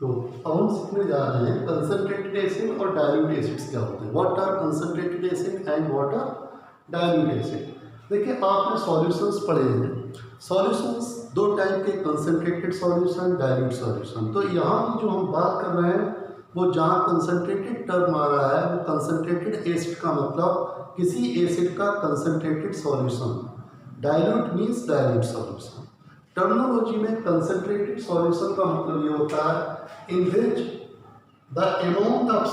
तो अब हम सीखने जा रहे हैं कंसंट्रेटेड एसिड और डाइल्यूट एसिड्स क्या होते हैं। What are concentrated acid and what are dilute acid. देखिए आपने सॉल्यूशंस पढ़े हैं। सॉल्यूशंस दो टाइप के, कंसंट्रेटेड सॉल्यूशन, डाइल्यूट सॉल्यूशन। तो यहाँ की जो हम बात कर रहे हैं वो जहाँ कंसंट्रेटेड टर्म आ रहा है वो कंसंट्रेटेड एसिड का मतलब किसी एसिड का concentrated solution. Dilute means dilute solution. Terminology में कंसंट्रेटेड सॉल्यूशन का मतलब ये होता है in which the amount of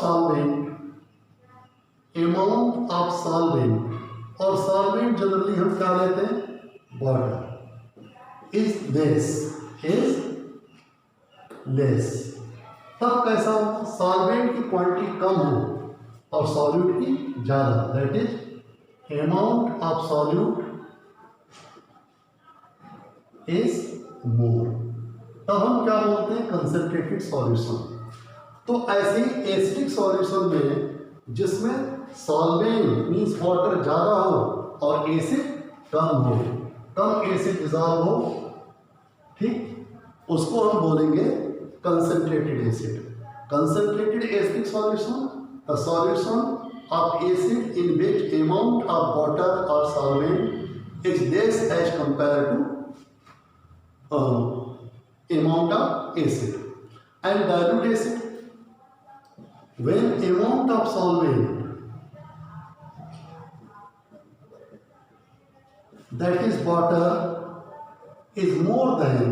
solvent और सॉल्वेंट जनरली हम क्या लेते हैं वाटर इज लेस। तब कैसा हो, सॉल्वेंट की क्वांटिटी कम हो और सॉल्यूट की ज्यादा, that is amount of solute is more. तब हम क्या बोलते हैं कंसंट्रेटेड सॉल्यूशन। तो ऐसे ही एसिडिक सॉल्यूशन में जिसमें सॉल्वेंट मींस वाटर ज्यादा हो और एसिड कम हो, कम एसिड डिजॉल्व हो, ठीक, उसको हम बोलेंगे concentrated acid. Concentrated acidic solution, the solution of acid in which amount of water और solvent is less as compare to amount of acid. And dilute acid, when amount of solvent, that is water, is more than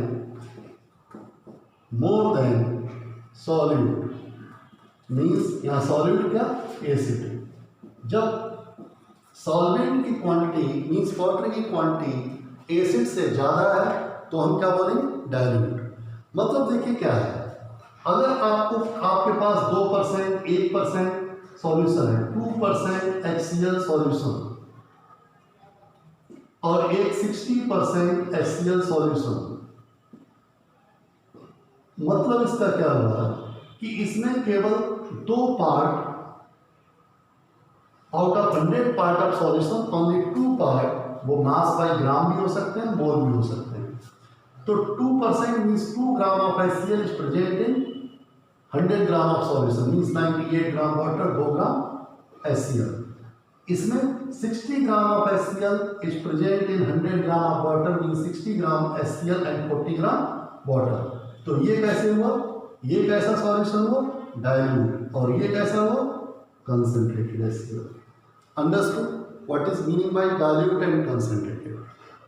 solute, means यहाँ solute क्या, acid। जब solvent की quantity means water की quantity acid से ज़्यादा है तो हम क्या बोलेंगे डाइल्यूट। मतलब देखिए क्या है, अगर आपके पास 2% 1% सॉल्यूशन है, 2% HCl सॉल्यूशन और एक 60% HCl सॉल्यूशन, मतलब इसका क्या हुआ कि इसमें केवल 2 part out of 100 part of solution, only 2 part, वो मास बाय ग्राम भी हो सकते हैं, मोल भी हो सकते हैं। तो 2% means 2 gram of HCl is present in 100 gram of solution, means 98 gram water, 2 gram HCl। इसमें 60 gram of HCl is present in 100 gram of water, means 60 gram HCl and 40 gram water। तो ये कैसे हुआ, ये कैसा सॉल्यूशन हुआ dilute, और ये कैसा हुआ concentrated HCl। Understood what is meaning bye dilute and concentrated.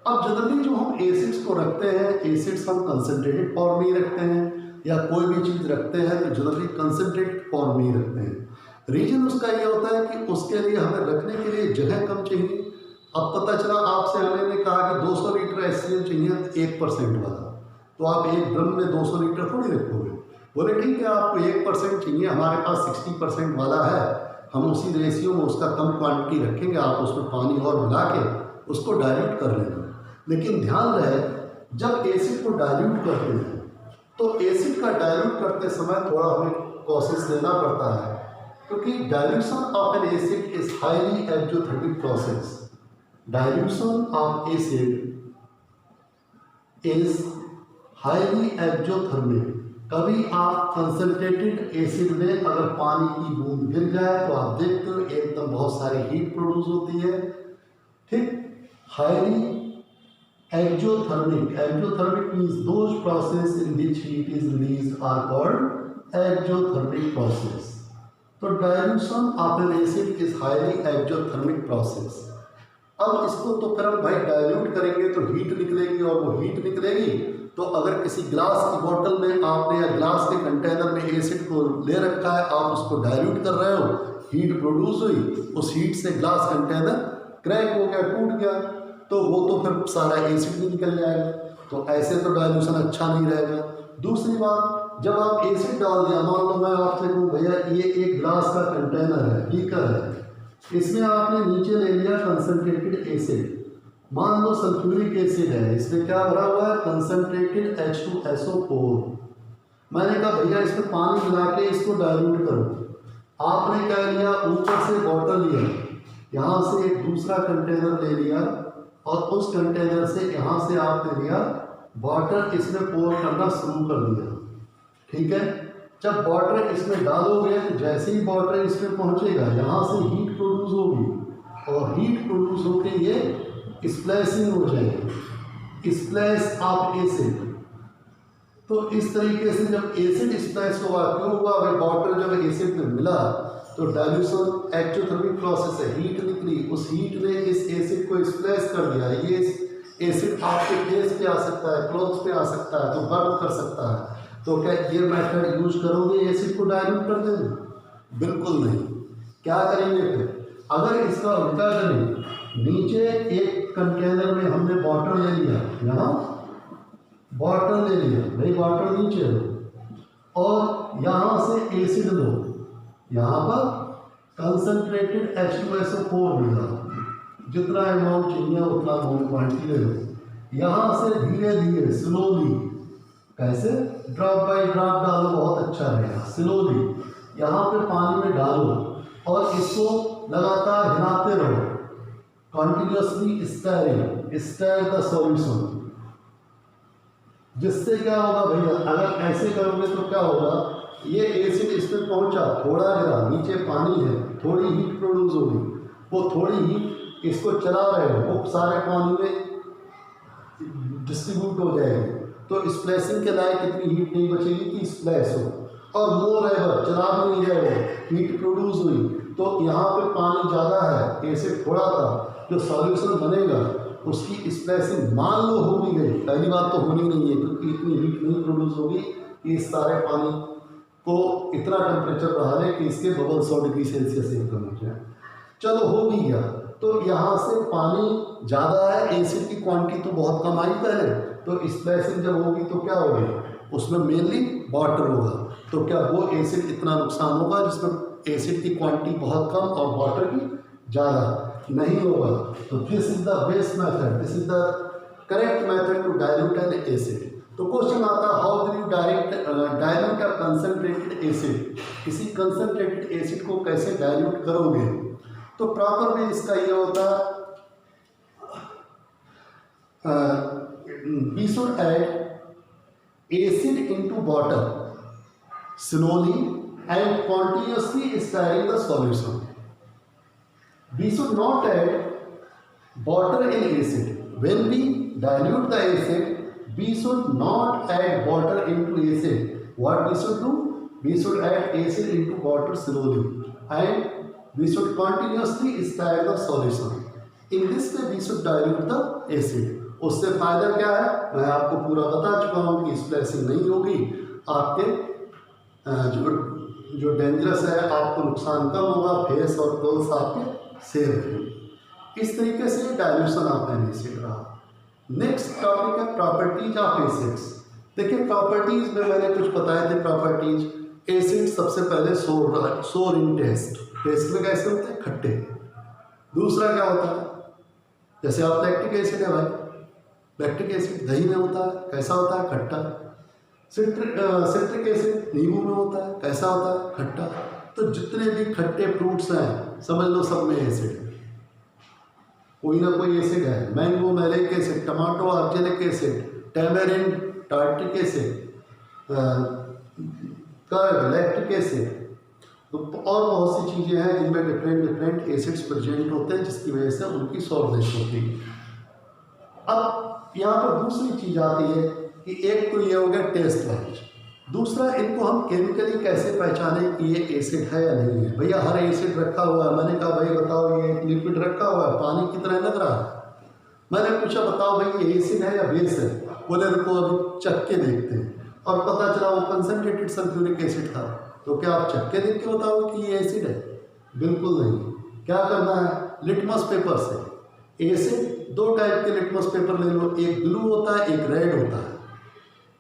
अब जनरली जो हम एसिड्स को रखते हैं, एसिड्स हम कंसंट्रेटेड फॉर्म में ही रखते हैं, या कोई भी चीज़ रखते हैं तो जनरली कंसंट्रेटेड फॉर्म में ही रखते हैं। रीजन उसका ये होता है कि उसके लिए हमें रखने के लिए जगह कम चाहिए। अब पता चला आपसे हमने कहा कि 200 लीटर HCl चाहिए 1% वाला, तो आप एक ड्रम में 200 लीटर थोड़ी रखोगे। बोले ठीक है आपको 1% चाहिए, हमारे पास 60% वाला है, हम उसी रेशियो में उसका कम क्वांटिटी रखेंगे, आप उसमें पानी और मिला के उसको डाइल्यूट कर लेना। लेकिन ध्यान रहे जब एसिड को डाइल्यूट करते हैं तो एसिड का डाइल्यूट करते समय थोड़ा हमें कोशिश लेना पड़ता है, क्योंकि dilution of N acid is highly exothermic process. Dilution of acid is highly exothermic. कभी आप कंसंट्रेटेड एसिड में अगर पानी की बूंद गिर जाए तो आप देखते हो एकदम बहुत सारी हीट प्रोड्यूस होती है, ठीक। Highly exothermic means those process in which heat is released are called exothermic process। तो dilution of an acid is highly exothermic process। अब इसको तो फिर हम भाई डाइल्यूट करेंगे तो हीट निकलेगी, और वो हीट निकलेगी तो अगर किसी ग्लास की बोतल में आपने या ग्लास के कंटेनर में एसिड को ले रखा है, आप उसको डाइल्यूट कर रहे हो, हीट प्रोड्यूस हुई, उस हीट से ग्लास कंटेनर क्रैक हो गया, टूट गया, तो वो तो फिर सारा एसिड भी निकल जाएगा। तो ऐसे तो डाइल्यूशन अच्छा नहीं रहेगा। दूसरी बात, जब आप एसिड डाल दिया, मान लो मैं आपसे कहूँ भैया ये एक ग्लास का कंटेनर है, बीकर है, इसमें आपने नीचे ले लिया कंसंट्रेटेड एसिड, मान लो सल्फ्यूरिक एसिड है, इसमें क्या भरा हुआ है कंसंट्रेटेड H2SO4। मैंने कहा भैया इसमें पानी मिला के इसको डाइल्यूट करो। आपने क्या लिया, ऊपर से बॉटल लिया, यहाँ से एक दूसरा कंटेनर ले लिया, और उस कंटेनर से यहाँ से आपने लिया वाटर, इसमें पोर करना शुरू कर दिया, ठीक है। जब वाटर इसमें डालोगे तो जैसे ही वाटर इसमें पहुंचेगा यहाँ से हीट प्रोड्यूस होगी और हीट प्रोड्यूस होकर ये स्प्लैशिंग हो जाएगी, स्प्लैश ऑफ एसिड। तो इस तरीके से जब एसिड स्प्लैश हुआ, क्यों हुआ? अगर वाटर जब एसिड में मिला तो डाइल्यूशन एक्टोथर्मिक प्रोसेस है, हीट निकली, उस हीट ने इस एसिड को स्प्लैश कर दिया। ये एसिड आपके फेस पे आ सकता है, क्लॉथ्स पे आ सकता है, तो बर्न कर सकता है। तो क्या ये मेथड यूज करोगे एसिड को डाइल्यूट करने में? बिल्कुल नहीं। क्या करेंगे फिर? अगर इसका उल्टा करें, नीचे एक कंटेनर में हमने वाटर ले लिया, यहाँ वाटर ले लिया, भाई वाटर नीचे लो और यहाँ से एसिड लो, यहाँ पर कंसंट्रेटेड H2SO4 मिला, जितना अमाउंट चाहिए उतना अमाउंट क्वांटिटी ले लो। यहाँ से धीरे धीरे स्लोली, कैसे? ड्रॉप बाय ड्रॉप डालो, बहुत अच्छा रहेगा। स्लोली यहाँ पे पानी में डालो और इसको लगातार हिलाते रहो, कॉन्टिन्यूसली स्टर द सॉल्यूशन। जिससे क्या होगा भैया, अगर ऐसे करोगे तो क्या होगा, ये एसिड इसमें पहुंचा, थोड़ा गिरा, नीचे पानी है, थोड़ी हीट प्रोड्यूस होगी, वो थोड़ी हीट इसको चला रहे हो, वो सारे पानी में डिस्ट्रीब्यूट हो जाएगी। तो स्प्लैशिंग के लायक इतनी हीट नहीं बचेगी कि स्प्लैश हो। और मोर एवर चला भी नहीं जाएगा, हीट प्रोड्यूस हुई तो यहाँ पे पानी ज़्यादा है, एसिड थोड़ा था, जो सॉल्यूशन बनेगा उसकी स्प्लैशिंग मान लो हो भी गई, पहली बात तो होनी नहीं है क्योंकि इतनी हीट नहीं प्रोड्यूस होगी कि इस सारे पानी को इतना टेम्परेचर बढ़ा ले कि इसके बबल 100 डिग्री सेल्सियस से कम हो जाए। चलो हो भी गया, तो यहाँ से पानी ज़्यादा है, एसिड की क्वांटिटी तो बहुत कम आई पहले, तो स्प्लैशिंग जब होगी तो क्या होगी, उसमें मेनली वाटर होगा। तो क्या वो एसिड इतना नुकसान होगा जिसमें एसिड की क्वांटिटी बहुत कम और वाटर की ज़्यादा? नहीं होगा। तो this is the best method, this is the correct method to dilute an acid. तो क्वेश्चन आता है, how do you dilute a concentrated acid? किसी कंसंट्रेटेड एसिड को कैसे डाइल्यूट करोगे? तो प्रॉपर में इसका ये होता है, we should add acid into water slowly and continuously stirring the solution. We should not add water in acid. When we dilute the acid, we should not add water into acid. What we should do? We should add acid into water slowly and we should continuously stir the solution. In this way we should dilute the acid. उससे फायदा क्या है, मैं आपको पूरा बता चुका हूँ कि स्प्लैशिंग नहीं होगी, आपके जो डेंजरस है, आपको नुकसान कम होगा, फेस और क्लोथ्स आपके सेफ रहेंगे। इस तरीके से डाइल्यूशन ऑफ एन एसिड रहा। नेक्स्ट टॉपिक है प्रॉपर्टीज ऑफ एसिड्स। देखिए प्रॉपर्टीज में मैंने कुछ बताए थे प्रॉपर्टीज। एसिड सबसे पहले सोर इन टेस्ट, टेस्ट में कैसे होते हैं, खट्टे। दूसरा क्या होता है, जैसे आप लैक्टिक एसिड है भाई, लैक्टिक एसिड दही में होता है, कैसा होता है, खट्टा। सिट्रिक एसिड नींबू में होता है, कैसा होता है, खट्टा। तो जितने भी खट्टे फ्रूट्स हैं समझ लो सब में एसिड है, कोई ना कोई एसिड है। Mango malic acid, tomato organic acid, tamarind tartaric acid, curd lactic acid, तो और बहुत सी चीज़ें हैं जिनमें डिफरेंट एसिड्स प्रेजेंट होते हैं, जिसकी वजह से उनकी सॉल्वेंस होती है। अब यहाँ पर दूसरी चीज़ आती है कि एक तो ये हो गया टेस्ट वाइज, दूसरा इनको हम केमिकली कैसे पहचानें कि ये एसिड है या नहीं है। भैया हर एसिड रखा हुआ है, मैंने कहा भाई बताओ ये लिक्विड रखा हुआ है, पानी की तरह लग रहा है। मैंने पूछा बताओ भाई ये एसिड है या बेस है, बोले रुको अभी चख के देखते हैं, और पता चला वो कंसनट्रेटेड सल्फ्यूरिक एसिड था। तो क्या आप चख के देख के बताओगे कि ये एसिड है? बिल्कुल नहीं। क्या करना है, लिटमस पेपर से। एसिड दो टाइप के लिटमस पेपर ले लो, एक ब्लू होता है एक रेड होता है।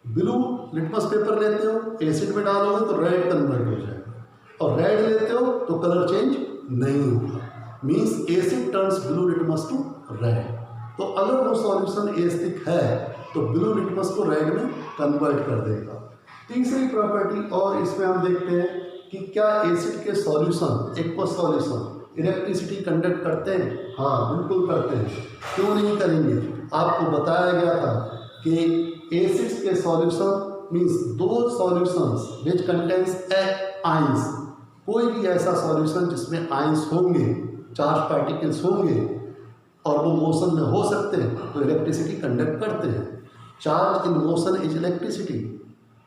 ब्लू लिटमस पेपर लेते हो, एसिड में डालोगे तो रेड कन्वर्ट हो जाएगा, और रेड लेते हो तो कलर चेंज नहीं होगा। Means acid turns blue litmus to red. तो अगर वो सॉल्यूशन एसिडिक है तो ब्लू लिटमस को रेड में कन्वर्ट कर देगा। तीसरी प्रॉपर्टी और इसमें हम देखते हैं कि क्या एसिड के solution, aqueous solution electricity conduct करते हैं? हाँ बिल्कुल करते हैं, क्यों नहीं करेंगे। आपको बताया गया था कि एसिड्स के सॉल्यूशन मीन्स दो सॉल्यूशंस विच कंटेन्स आइंस, कोई भी ऐसा सॉल्यूशन जिसमें आइंस होंगे, चार्ज पार्टिकल्स होंगे और वो मोशन में हो सकते हैं तो इलेक्ट्रिसिटी कंडक्ट करते हैं। Charge in motion is electricity.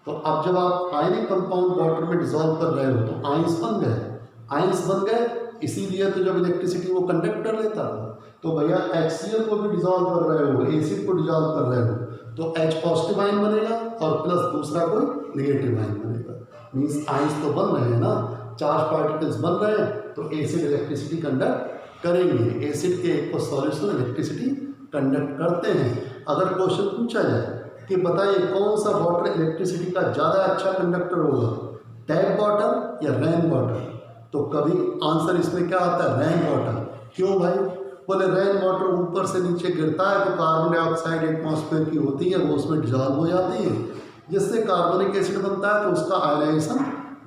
तो अब जब आप आयनिक कंपाउंड वाटर में डिजॉल्व कर रहे हो तो आइंस बन गए, आइंस बन गए, इसीलिए तो जब इलेक्ट्रिसिटी वो कंडक्ट कर लेता था। तो भैया HCl को भी डिजॉल्व कर रहे हो, एसिड को डिजॉल्व कर रहे हो तो H पॉजिटिव आयन बनेगा और प्लस दूसरा कोई नेगेटिव आयन बनेगा। मीन्स आइंस तो बन रहे हैं ना, चार्ज पार्टिकल्स बन रहे हैं तो एसिड इलेक्ट्रिसिटी कंडक्ट करेंगे। एसिड के एक सॉल्यूशन इलेक्ट्रिसिटी कंडक्ट करते हैं। अगर क्वेश्चन पूछा जाए कि बताइए कौन सा वाटर इलेक्ट्रिसिटी का ज़्यादा अच्छा कंडक्टर होगा, टैप वाटर या रेन वाटर, तो कभी आंसर इसमें क्या आता है, रेन वाटर। क्यों भाई? बोले रेन वाटर ऊपर से नीचे गिरता है तो कार्बन डाइऑक्साइड एटमॉस्फेयर की होती है, वो उसमें डिजॉल्व हो जाती है, जिससे कार्बनिक एसिड बनता है तो उसका आयनाइजेशन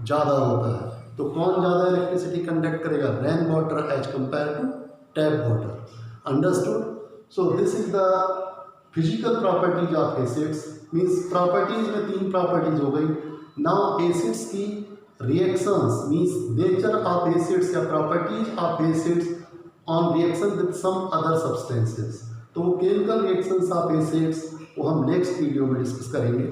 ज़्यादा होता है। तो कौन ज़्यादा इलेक्ट्रिसिटी कंडक्ट करेगा, rain water as compare to tap water. Understood? So this is the physical properties of acids. Means properties में 3 प्रॉपर्टीज हो गई। नाउ एसिड्स की reactions means nature of acids या properties of acids on reaction with some other substances. तो chemical reactions of acids वो हम next video में discuss करेंगे।